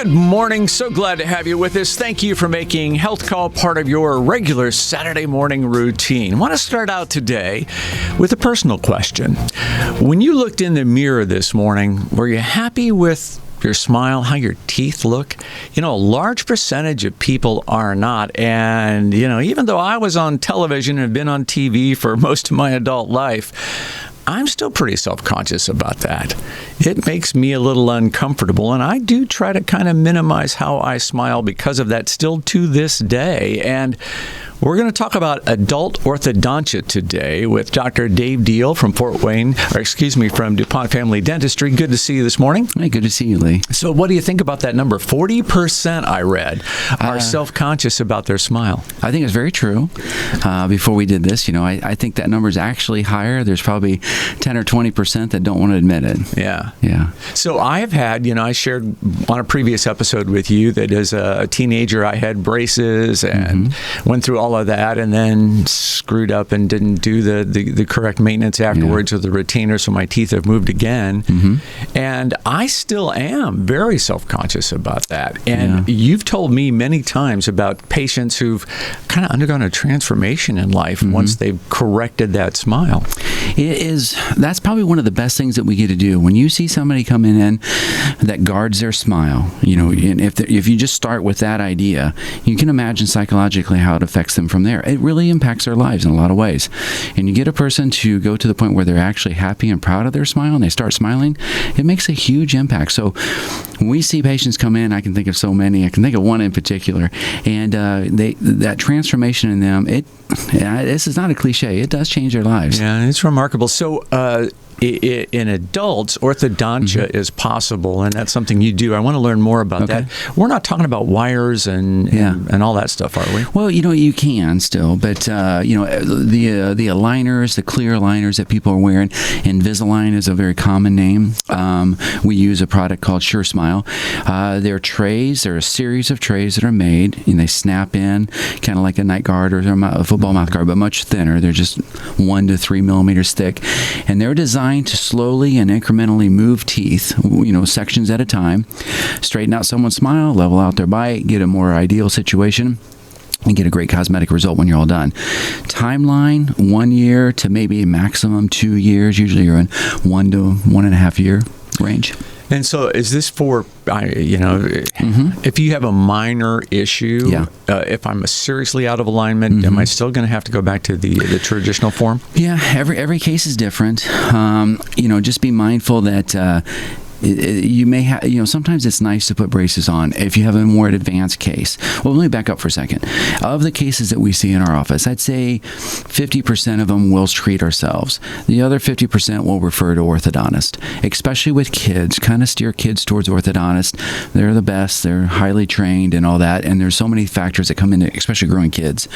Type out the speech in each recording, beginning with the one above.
Good morning. So glad to have you with us. Thank you for making Health Call part of your regular Saturday morning routine. I want to start out today with a personal question. When you looked in the mirror this morning, were you happy with your smile, how your teeth look? A large percentage of people are not. And, even though I was on television and have been on TV for most of my adult life, I'm still pretty self-conscious about that. It makes me a little uncomfortable, and I do try to kind of minimize how I smile because of that still to this day. And we're going to talk about adult orthodontia today with Dr. Dave Deal from from DuPont Family Dentistry. Good to see you this morning. Hey, good to see you, Lee. So what do you think about that number? 40%, I read, are self-conscious about their smile. I think it's very true. Before we did this, I think that number is actually higher. There's probably 10 or 20% that don't want to admit it. Yeah. Yeah. So I have had, I shared on a previous episode with you that as a teenager, I had braces and went through all of that and then screwed up and didn't do the correct maintenance afterwards with the retainer, so my teeth have moved again. And I still am very self-conscious about that. And you've told me many times about patients who've kind of undergone a transformation in life once they've corrected that smile. That's probably one of the best things that we get to do. When you see somebody coming in that guards their smile, and if you just start with that idea, you can imagine psychologically how it affects them from there. It really impacts their lives in a lot of ways. And you get a person to go to the point where they're actually happy and proud of their smile and they start smiling, it makes a huge impact. So when we see patients come in, I can think of so many. I can think of one in particular. And that transformation in them, this is not a cliche. It does change their lives. Yeah, it's remarkable. So in adults, orthodontia is possible, and that's something you do. I want to learn more about that. We're not talking about wires and all that stuff, are we? Well, you can still, but the aligners, the clear aligners that people are wearing, Invisalign is a very common name. We use a product called Sure Smile. They're trays. They're a series of trays that are made, and they snap in, kind of like a night guard or a football mouth guard, but much thinner. They're just 1 to 3 millimeters thick, and they're designed to slowly and incrementally move teeth, sections at a time, straighten out someone's smile, level out their bite, get a more ideal situation, and get a great cosmetic result when you're all done. Timeline, 1 year to maybe maximum 2 years. Usually you're in 1 to 1.5 year range. And so is this for, if you have a minor issue, if I'm seriously out of alignment, am I still going to have to go back to the traditional form? Yeah, every case is different. Just be mindful that you may have, sometimes it's nice to put braces on if you have a more advanced case. Well, let me back up for a second. Of the cases that we see in our office, I'd say 50% of them we'll treat ourselves. The other 50% will refer to orthodontist, especially with kids. Kind of steer kids towards orthodontist. They're the best. They're highly trained and all that. And there's so many factors that come into, especially growing kids.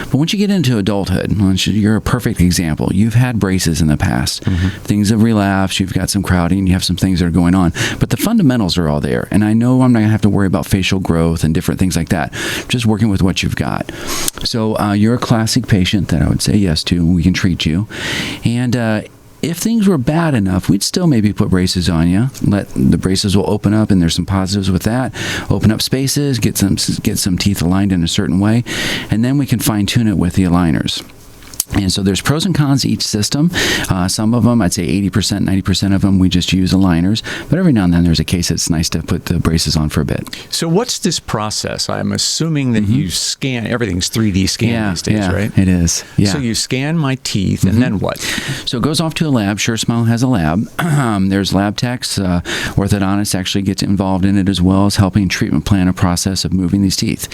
But once you get into adulthood, you're a perfect example. You've had braces in the past. Things have relapsed. You've got some crowding. You have some things that are going on, but the fundamentals are all there. And I know I'm not gonna have to worry about facial growth and different things like that. Just working with what you've got. So you're a classic patient that I would say yes to. We can treat you. And if things were bad enough, we'd still maybe put braces on you. The braces will open up, and there's some positives with that. Open up spaces, get some teeth aligned in a certain way, and then we can fine tune it with the aligners. And so there's pros and cons to each system. Some of them, I'd say 80%, 90% of them, we just use aligners. But every now and then there's a case that's nice to put the braces on for a bit. So what's this process? I'm assuming that you scan, everything's 3D scan these days, right? It is. Yeah. So you scan my teeth, and then what? So it goes off to a lab. Sure Smile has a lab. There's lab techs. Orthodontists actually get involved in it as well as helping treatment plan a process of moving these teeth.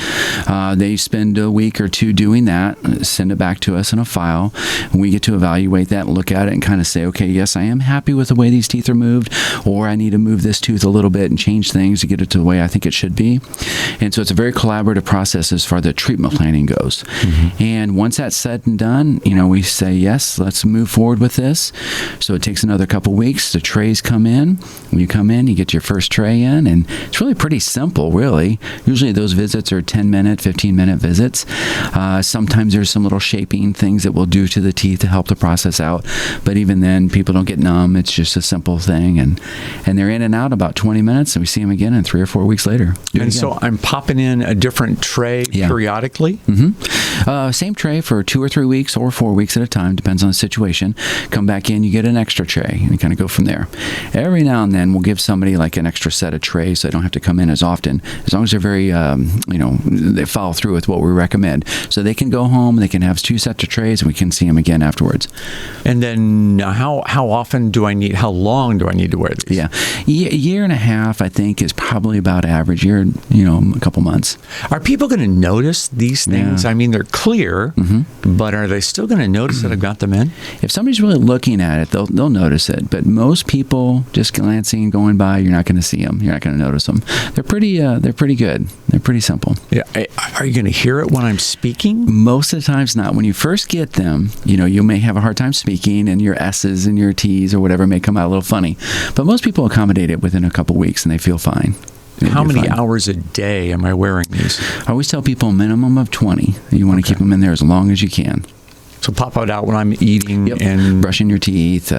They spend a week or two doing that, send it back to us in a file. And we get to evaluate that and look at it and kind of say, okay, yes, I am happy with the way these teeth are moved, or I need to move this tooth a little bit and change things to get it to the way I think it should be. And so it's a very collaborative process as far as the treatment planning goes. And once that's said and done, we say, yes, let's move forward with this. So it takes another couple weeks. The trays come in. When you come in, you get your first tray in, and it's really pretty simple, really. Usually those visits are 10-minute, 15-minute visits. Sometimes there's some little shaping things that we'll do to the teeth to help the process out. But even then, people don't get numb. It's just a simple thing, and they're in and out about 20 minutes, and we see them again in 3 or 4 weeks later. And so I'm popping in a different tray periodically? Same tray for 2 or 3 weeks or 4 weeks at a time, depends on the situation. Come back in, you get an extra tray, and you kind of go from there. Every now and then, we'll give somebody like an extra set of trays so they don't have to come in as often, as long as they're very, they follow through with what we recommend. So they can go home, they can have 2 sets of trays, and we can see them again afterwards. And then how often how long do I need to wear these? Yeah. A year and a half, I think, is probably about average. A couple months. Are people going to notice these things? I mean, they're clear, but are they still going to notice that I've got them in? If somebody's really looking at it, they'll notice it. But most people just glancing, going by, you're not going to see them. You're not going to notice them. They're pretty good. They're pretty simple. Yeah. Are you going to hear it when I'm speaking? Most of the times not. When you first get them, you may have a hard time speaking, and your S's and your T's or whatever may come out a little funny. But most people accommodate it within a couple weeks, and they feel fine. How many hours a day am I wearing these? I always tell people a minimum of 20. You want to keep them in there as long as you can. So pop it out when I'm eating and brushing your teeth.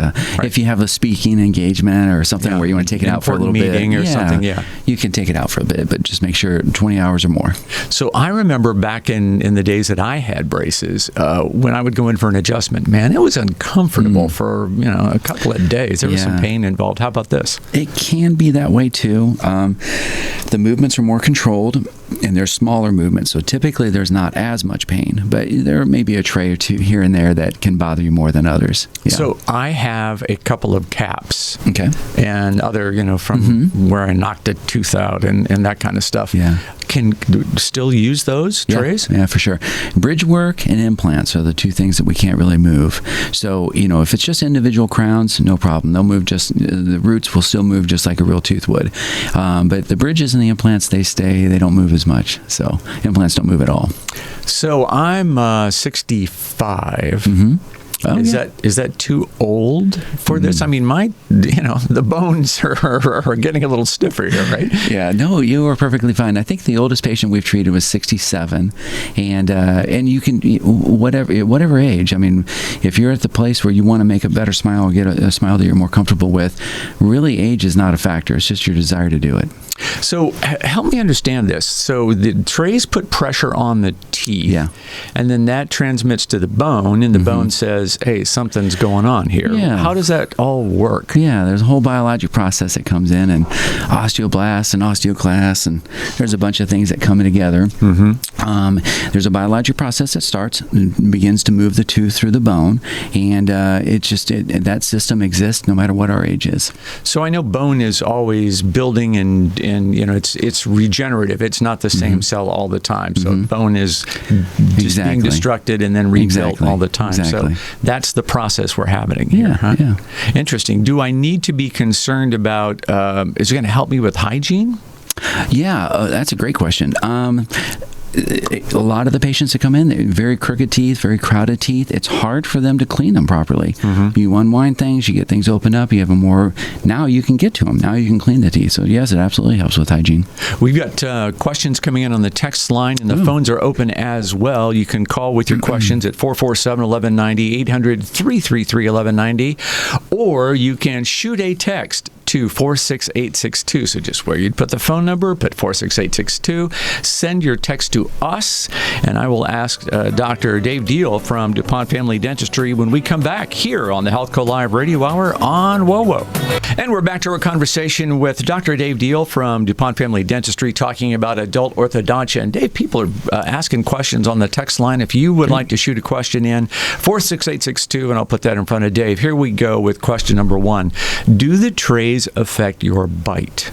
If you have a speaking engagement or something where you want to take it out for a little bit, meeting or something, you can take it out for a bit, but just make sure 20 hours or more. So I remember back in the days that I had braces, when I would go in for an adjustment, man, it was uncomfortable for a couple of days. There was some pain involved. How about this? It can be that way too. The movements are more controlled, and they're smaller movements, so typically there's not as much pain, but there may be a tray or two here and there that can bother you more than others. So I have a couple of caps, and other, from where I knocked a tooth out and that kind of stuff. Can still use those trays? Yeah, for sure. Bridge work and implants are the 2 things that we can't really move. So, if it's just individual crowns, no problem. They'll move the roots will still move just like a real tooth would. But the bridges and the implants, they stay, they don't move as much. So implants don't move at all. So I'm 65. Is that too old for this? I mean, the bones are getting a little stiffer here, right? Yeah, no, you are perfectly fine. I think the oldest patient we've treated was 67, and you can whatever age. I mean, if you're at the place where you want to make a better smile or get a smile that you're more comfortable with, really age is not a factor. It's just your desire to do it. So help me understand this. So the trays put pressure on the teeth, and then that transmits to the bone, and the bone says, hey, something's going on here. How does that all work? There's a whole biologic process that comes in, and osteoblasts and osteoclasts, and there's a bunch of things that come together. There's a biologic process that starts and begins to move the tooth through the bone, and that system exists no matter what our age is. So I know bone is always building and it's regenerative. It's not the same cell all the time. So bone is just being destructed and then rebuilt all the time. So that's the process we're having here. Interesting. Do I need to be concerned about, is it going to help me with hygiene? That's a great question. A lot of the patients that come in, they're very crooked teeth, very crowded teeth. It's hard for them to clean them properly. You unwind things, you get things opened up, you have now you can get to them. Now you can clean the teeth. So yes, it absolutely helps with hygiene. We've got questions coming in on the text line, and the phones are open as well. You can call with your questions at 447-1190, 800-333-1190, or you can shoot a text to 46862. So just where you'd put the phone number, put 46862, send your text to us, and I will ask Dr. Dave Deal from DuPont Family Dentistry when we come back here on the HealthCo Live Radio Hour on WOWO. And we're back to our conversation with Dr. Dave Deal from DuPont Family Dentistry, talking about adult orthodontia. And Dave, people are asking questions on the text line. If you would like to shoot a question in, 46862, and I'll put that in front of Dave. Here we go with question number 1. Do the trays affect your bite?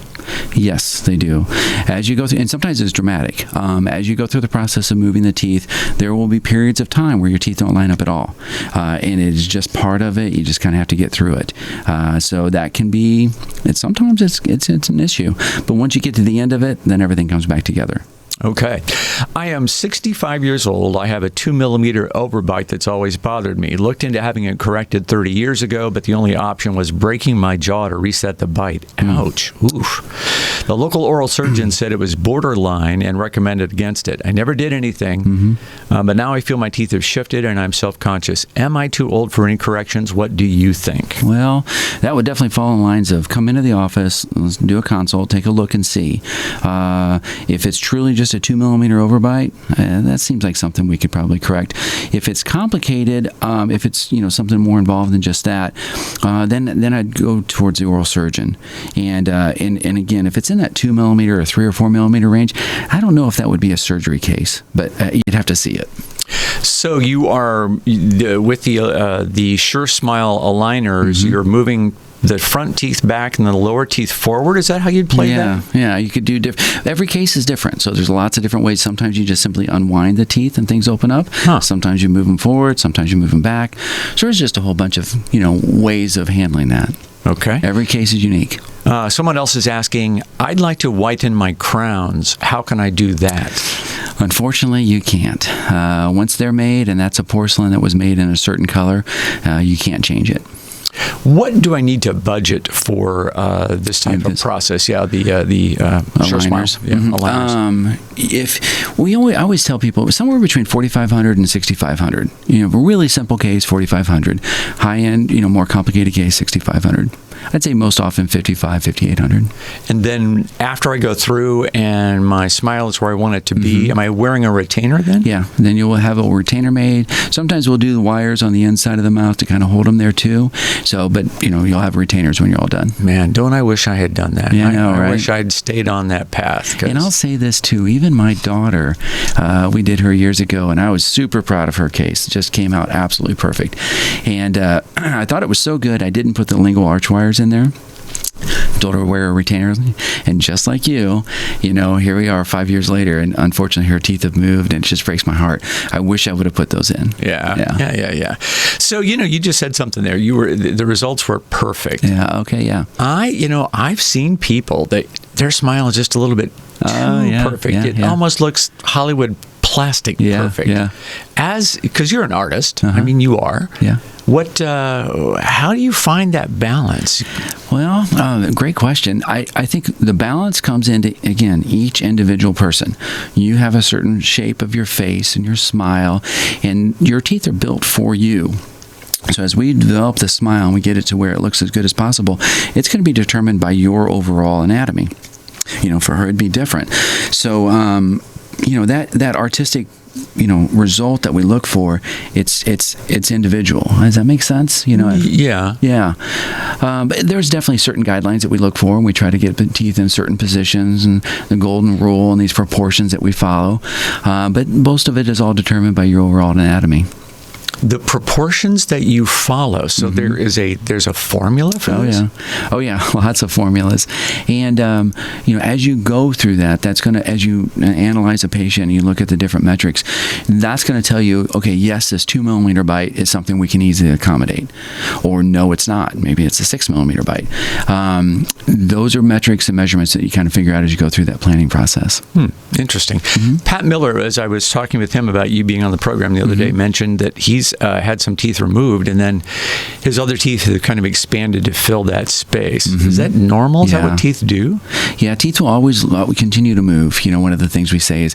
Yes, they do. As you go through, and sometimes it's dramatic. As you go through the process of moving the teeth, there will be periods of time where your teeth don't line up at all, and it's just part of it. You just kind of have to get through it. So that can be. Sometimes it's an issue, but once you get to the end of it, then everything comes back together. Okay. I am 65 years old. I have a 2 millimeter overbite that's always bothered me. Looked into having it corrected 30 years ago, but the only option was breaking my jaw to reset the bite. Ouch. Oof. The local oral surgeon said it was borderline and recommended against it. I never did anything, but now I feel my teeth have shifted and I'm self-conscious. Am I too old for any corrections? What do you think? Well, that would definitely fall in lines of come into the office, let's do a consult, take a look and see. If it's truly just a 2 millimeter overbite, that seems like something we could probably correct. If it's complicated, if it's something more involved than just that, then I'd go towards the oral surgeon. And again, if it's in that 2 millimeter or 3 or 4 millimeter range, I don't know if that would be a surgery case, but you'd have to see it. So you are with the Sure Smile aligners. You're moving the front teeth back and the lower teeth forward. Is that how you'd play that? Yeah, you could do every case is different. So there's lots of different ways. Sometimes you just simply unwind the teeth and things open up. Sometimes you move them forward. Sometimes you move them back. So there's just a whole bunch of ways of handling that. Okay. Every case is unique. Someone else is asking, I'd like to whiten my crowns. How can I do that? Unfortunately, you can't. Once they're made, and that's a porcelain that was made in a certain color, you can't change it. What do I need to budget for this type of process? Yeah, the Sure Smile aligners. I always tell people somewhere between $4,500 and $6,500. A really simple case, $4,500. High end, more complicated case, $6,500. I'd say most often $5,500, $5,800. And then after I go through and my smile is where I want it to be, am I wearing a retainer then? Yeah, then you'll have a retainer made. Sometimes we'll do the wires on the inside of the mouth to kind of hold them there too. So, but you'll have retainers when you're all done. Man, don't I wish I had done that? Yeah, I know, right? I wish I'd stayed on that path. And I'll say this too, even my daughter, we did her years ago, and I was super proud of her case. It just came out absolutely perfect. And I thought it was so good, I didn't put the lingual arch wires in there. Told her to wear a retainer, and just like you, here we are 5 years later, and unfortunately her teeth have moved, and it just breaks my heart. I wish I would have put those in. Yeah. So you just said something there. The results were perfect. Yeah. Okay. Yeah. I've seen people that their smile is just a little bit too perfect. It almost looks Hollywood plastic perfect. Yeah. Because you're an artist. I mean, you are. Yeah. How do you find that balance? Well, great question. I think the balance comes into, again, each individual person. You have a certain shape of your face and your smile, and your teeth are built for you. So as we develop the smile and we get it to where it looks as good as possible, it's going to be determined by your overall anatomy. For her, it'd be different. So, that artistic result that we look for, it's individual. Does that make sense? Yeah. But there's definitely certain guidelines that we look for, and we try to get the teeth in certain positions, and the golden rule and these proportions that we follow. But most of it is all determined by your overall anatomy. The proportions that you follow. So there's a formula for this? Oh yeah, lots of formulas. And as you go through that, that's going to, as you analyze a patient and you look at the different metrics, that's going to tell you, okay, yes, this 2 millimeter bite is something we can easily accommodate, or no, it's not. Maybe it's a 6 millimeter bite. Those are metrics and measurements that you kind of figure out as you go through that planning process. Interesting. Pat Miller, as I was talking with him about you being on the program the other day, mentioned that he's had some teeth removed, and then his other teeth have kind of expanded to fill that space. Is that normal? Is that what teeth do? Yeah, teeth will always continue to move. One of the things we say is,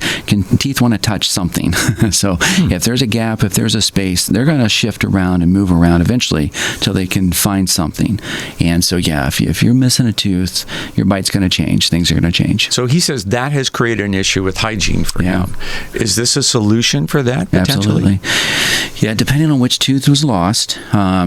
teeth want to touch something. So if there's a gap, if there's a space, they're going to shift around and move around eventually till they can find something. And so, if you're missing a tooth, your bite's going to change. Things are going to change. So he says that has created an issue with hygiene for him. Is this a solution for that, potentially? Absolutely. Yeah, depending on which tooth was lost,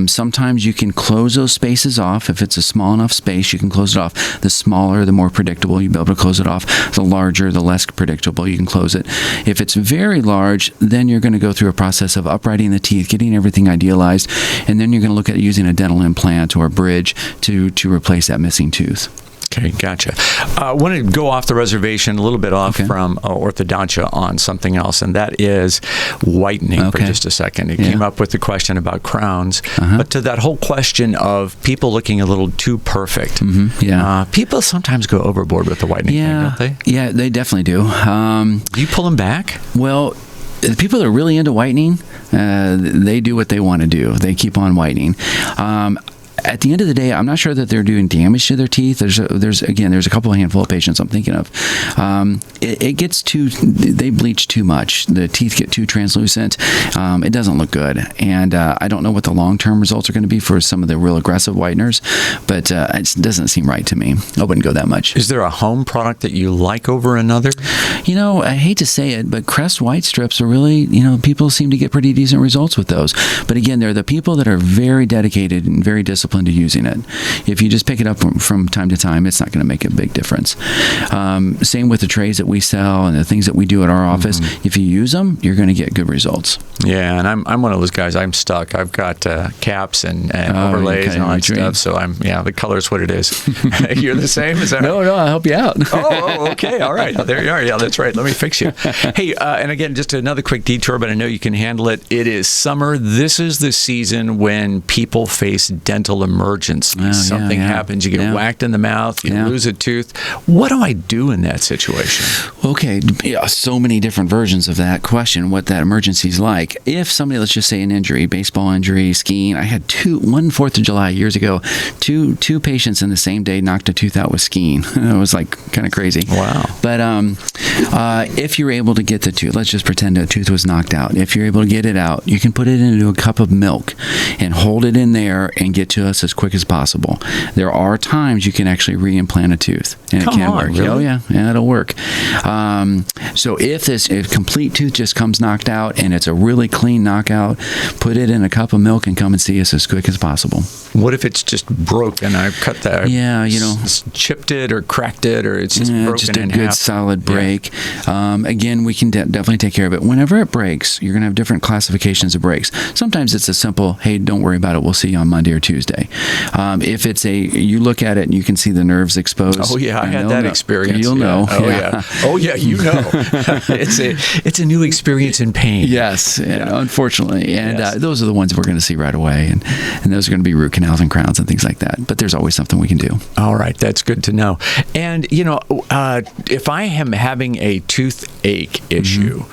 sometimes you can close those spaces off. If it's a small enough space, you can close it off. The smaller, the more predictable, you'll be able to close it off. The larger, the less predictable, you can close it. If it's very large, then you're going to go through a process of uprighting the teeth, getting everything idealized, and then you're going to look at using a dental implant or a bridge to replace that missing tooth. Okay, gotcha. I want to go off the reservation, a little bit off Okay. from orthodontia on something else, and that is whitening for Okay. just a second. It Yeah. came up with the question about crowns, Uh-huh. but to that whole question of people looking a little too perfect. Yeah. People sometimes go overboard with the whitening thing, Yeah. don't they? Yeah, they definitely do. Do you pull them back? Well, the people that are really into whitening, they do what they want to do. They keep on whitening. At the end of the day, I'm not sure that they're doing damage to their teeth. There's a couple handful of patients I'm thinking of. It gets they bleach too much. The teeth get too translucent. It doesn't look good. And I don't know what the long-term results are going to be for some of the real aggressive whiteners, but it doesn't seem right to me. I wouldn't go that much. Is there a home product that you like over another? You know, I hate to say it, but Crest white strips are really, people seem to get pretty decent results with those. But again, they're the people that are very dedicated and very disciplined to using it. If you just pick it up from time to time, it's not going to make a big difference. Same with the trays that we sell and the things that we do at our office. If you use them, you're going to get good results. Yeah, and I'm one of those guys. I'm stuck. I've got caps and overlays and all that stuff. So the color's what it is. You're the same? Is that right? No, I'll help you out. Okay. All right. There you are. Yeah, that's right. Let me fix you. Hey, and again, just another quick detour, but I know you can handle it. It is summer. This is the season when people face dental emergencies. Something happens. You get whacked in the mouth. You lose a tooth. What do I do in that situation? Okay. So many different versions of that question, what that emergency is like. If somebody, let's just say an injury, baseball injury, skiing. I had one 4th of July years ago, two patients in the same day knocked a tooth out with skiing. It was like kind of crazy. Wow. But if you're able to get the tooth, let's just pretend a tooth was knocked out. If you're able to get it out, you can put it into a cup of milk and hold it in there and get to us as quick as possible. There are times you can actually reimplant a tooth, and it can work. Really? Oh yeah, it'll work. So if complete tooth just comes knocked out and it's a really clean knockout, put it in a cup of milk and come and see us as quick as possible. What if it's just broken? I've cut that. Yeah, chipped it or cracked it, or it's just broken just a in good half. solid break. Again, we can definitely take care of it. Whenever it breaks, you're going to have different classifications of breaks. Sometimes it's a simple, hey, don't worry about it. We'll see you on Monday or Tuesday. If it's you look at it and you can see the nerves exposed. Oh yeah, I had that experience. You'll know. Oh yeah. Oh yeah, you know. It's a new experience in pain. Yes, unfortunately. And Yes. those are the ones we're going to see right away. And those are going to be root canals and crowns and things like that. But there's always something we can do. All right, that's good to know. And if I am having a toothache issue,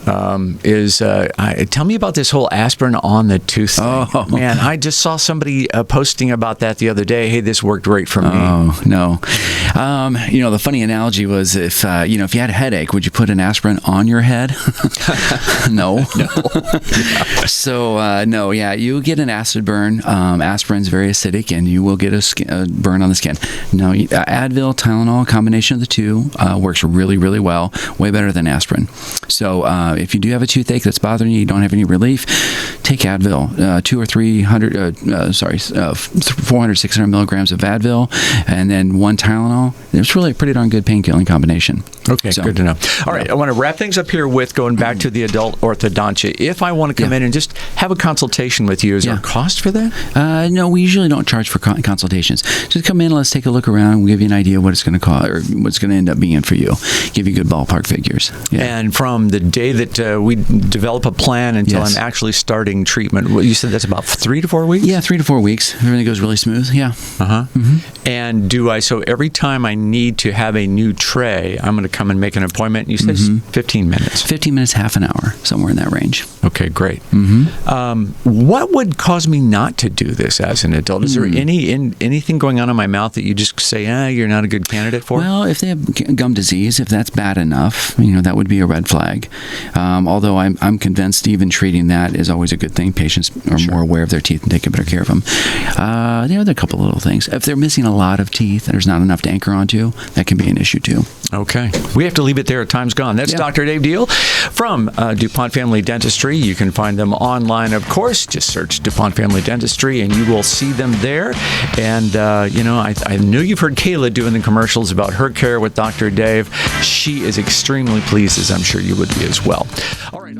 tell me about this whole aspirin on the tooth thing. Oh. Man, I just saw somebody posting about that the other day. Hey, this worked great for me. Oh, no. The funny analogy was if you had a headache, would you put an aspirin on your head? No. So, no, you get an acid burn. Aspirin's very acidic, and you will get a burn on the skin. No, Advil, Tylenol, combination of the two works really, really well, way better than aspirin. So, if you do have a toothache that's bothering you, you don't have any relief, take Advil, 400, 600 milligrams of Advil, and then one Tylenol. It's really a pretty darn good pain-killing combination. Okay, good to know. All right, I want to wrap things up here with going back to the adult orthodontia. If I want to come in and just have a consultation with you, is there a cost for that? No, we usually don't charge for consultations. Just come in, let's take a look around, we'll give you an idea what it's going to cost or what's going to end up being for you. Give you good ballpark figures. Yeah. And from the day that we develop a plan until I'm actually starting treatment, you said that's about 3 to 4 weeks? Yeah, 3 to 4 weeks. Everything goes really smooth. Yeah. And so every time I need to have a new tray, I'm going to come and make an appointment. You said 15 minutes. 15 minutes, half an hour, somewhere in that range. Okay, great. What would cause me not to do this as an adult? Is there anything going on in my mouth that you just say, you're not a good candidate for? Well, if they have gum disease, if that's bad enough, that would be a red flag. Although I'm convinced even treating that is always a good thing. Patients are more aware of their teeth and taking better care of them. There are a couple of little things. If they're missing a lot of teeth and there's not enough to anchor onto, that can be an issue too. Okay. We have to leave it there. Time's gone. That's Dr. Dave Deal from DuPont Family Dentistry. You can find them online, of course. Just search DuPont Family Dentistry and you will see them there. And, I know you've heard Kayla doing the commercials about her care with Dr. Dave. She is extremely pleased, as I'm sure you would be as well. All right.